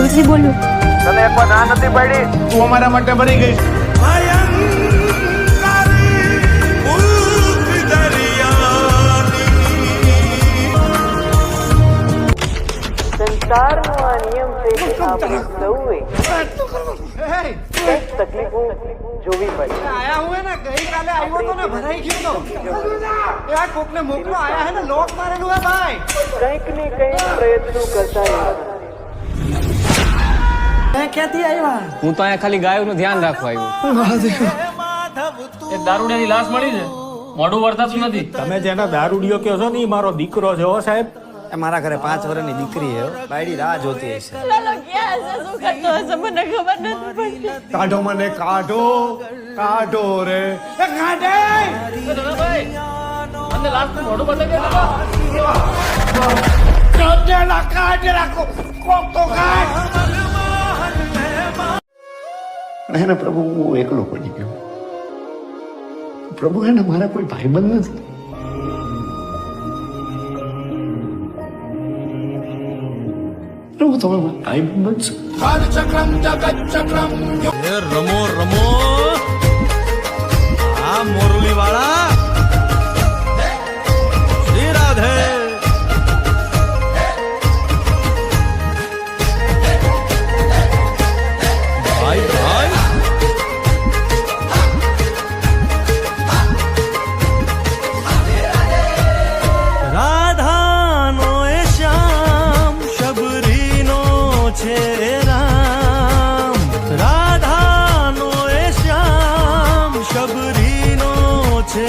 તુલસી બોલું. તને એકવાર ના નથી પડી? તું અમારા માટે મરી ગઈ. સંસારનો આ નિયમ છે કે આપણે સૌએ કંઈક તકલીફો જોવી પડે. આયા હું ને ગઈકાલે આવ્યો તો ને ભરાઈ ગયો તો યાર કોકને મોકલો આયા હે ને લોક મારેલું હે ભાઈ. કંઈક ને કંઈક પ્રયત્નો કરતા રહેવા. મેં ક્યાંથી આવ્યા? હું તો અહીંયા ખાલી ગાયોનું ધ્યાન રાખવા આવ્યો. એક દારૂડિયાની લાશ મળી છે, મોઢું વર્તાતું નથી. તમે જેના દારૂડિયો કહો છો ને ઈ મારો દીકરો છે હો સાહેબ. એ મારા ઘરે 5 વર્ષની દીકરી છે બાયડી રાહ જોતી હશે. લાલો ક્યાં હશે, શું કરતો હશે, મને ખબર નથી પડતી. કાઢો મને, કાઢો કાઢો રે, એ કાઢે. ભાઈ મને લાસ્ટ મોઢું બતાવી દે. કાઢે રાખો, કોક તો કાઢ. હે ને પ્રભુ, હું એકલો પડી ગયો. પ્રભુ, હે ને મારા કોઈ ભાઈબંધ નથી. પ્રભુ, તમે મારા ભાઈબંધ છો. રમો રમો આ મોરલી વાળા શ્રી રાધે. ભાઈ ભાઈ રાધાનો એ શ્યામ શબરીનો છે રામ. રાધાનો એ શ્યામ શબરીનો છે